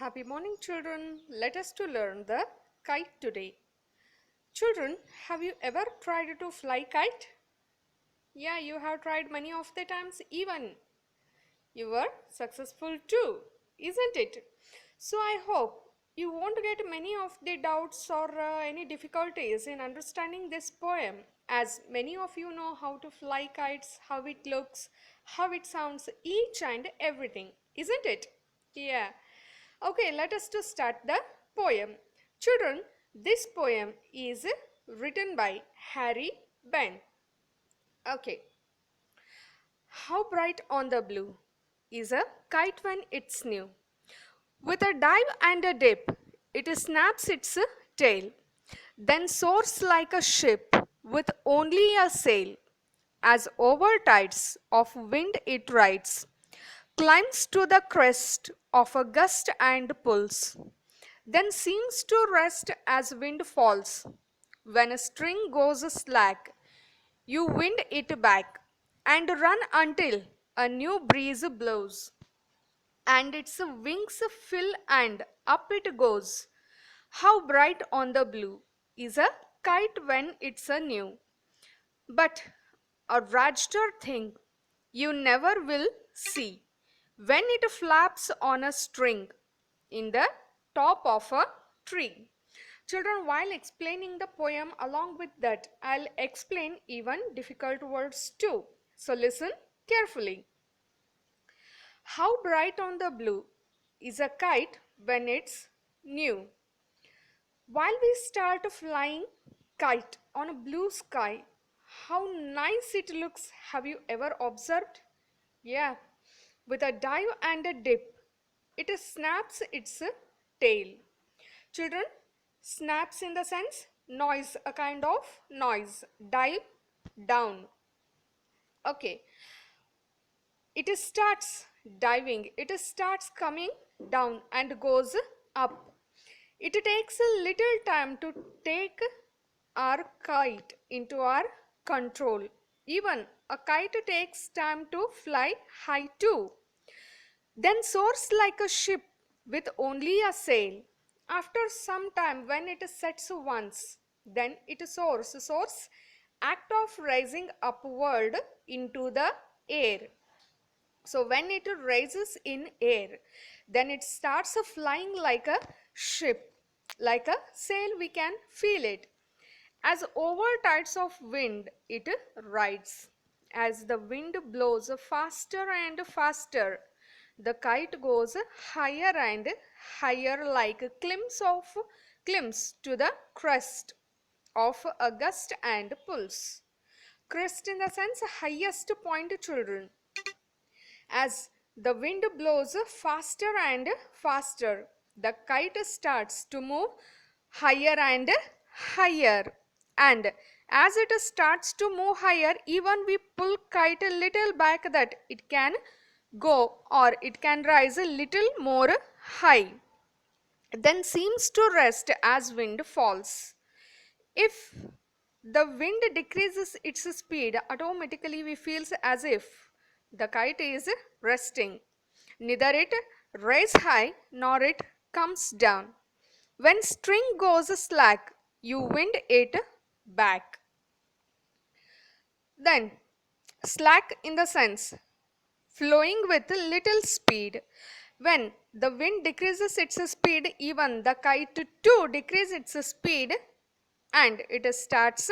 Happy morning, children. Let us to learn the kite today. Children, have you ever tried to fly kite? Yeah, you have tried many of the times even. You were successful too, isn't it? So I hope you won't get many of the doubts or any difficulties in understanding this poem, as many of you know how to fly kites, how it looks, how it sounds, each and everything, isn't it? Yeah. Okay, let us to start the poem. Children, this poem is written by Harry Ben. Okay. How bright on the blue is a kite when it's new. With a dive and a dip, it snaps its tail, then soars like a ship with only a sail. As over tides of wind it rides, climbs to the crest of a gust and pulls, then seems to rest as wind falls. When a string goes slack, you wind it back and run until a new breeze blows, and its wings fill and up it goes. How bright on the blue is a kite when it's a new. But a raster thing you never will see when it flaps on a string in the top of a tree. Children, while explaining the poem along with that, I'll explain even difficult words too. So listen carefully. How bright on the blue is a kite when it's new. While we start flying kite on a blue sky, how nice it looks. Have you ever observed? Yeah, with a dive and a dip, it snaps its tail. Children, snaps in the sense noise, a kind of noise. Dive, down. Okay, it starts diving, it starts coming down and goes up. It takes a little time to take our kite into our control. Even a kite takes time to fly high too. Then soars like a ship with only a sail. After some time, when it sets once, then it soars. Soars, act of rising upward into the air. So when it rises in air, then it starts flying like a ship, like a sail. We can feel it. As over tides of wind, it rides. As the wind blows faster and faster, the kite goes higher and higher, like climbs to the crest of a gust and pulls. Crest in the sense highest point, children. As the wind blows faster and faster, the kite starts to move higher and higher. And as it starts to move higher, even we pull kite a little back that it can go or it can rise a little more high. Then seems to rest as wind falls. If the wind decreases its speed, automatically we feel as if the kite is resting. Neither it rises high nor it comes down. When string goes slack, you wind it back. Then slack in the sense flowing with little speed. When the wind decreases its speed, even the kite too decreases its speed and it starts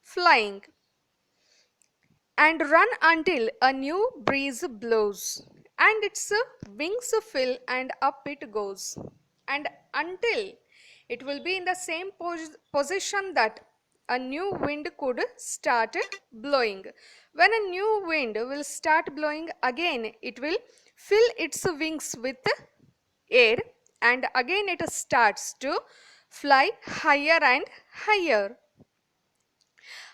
flying and run until a new breeze blows and its wings fill and up it goes, and until it will be in the same position that a new wind could start blowing. When a new wind will start blowing again, it will fill its wings with air and again it starts to fly higher and higher.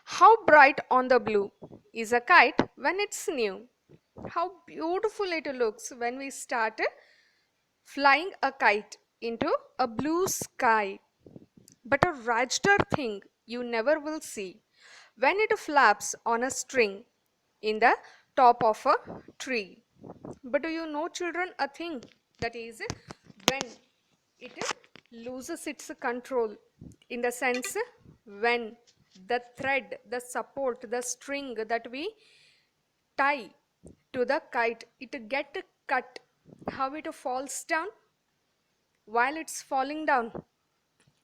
How bright on the blue is a kite when it's new. How beautiful it looks when we start flying a kite into a blue sky. But a raster thing you never will see when it flaps on a string in the top of a tree. But do you know, children, a thing that is when it loses its control, in the sense when the thread, the support, the string that we tie to the kite, it get cut, how it falls down. While it's falling down,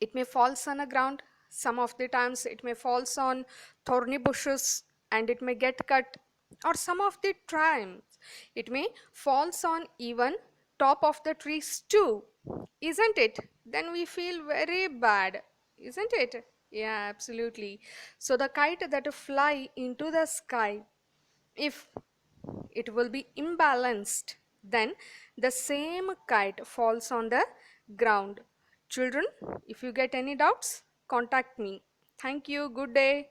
it may falls on the ground. Some of the times it may falls on thorny bushes and it may get cut, or some of the times it may falls on even top of the trees too, isn't it? Then we feel very bad, isn't it? Yeah, absolutely. So the kite that fly into the sky, if it will be imbalanced, then the same kite falls on the ground. Children, if you get any doubts, contact me. Thank you. Good day.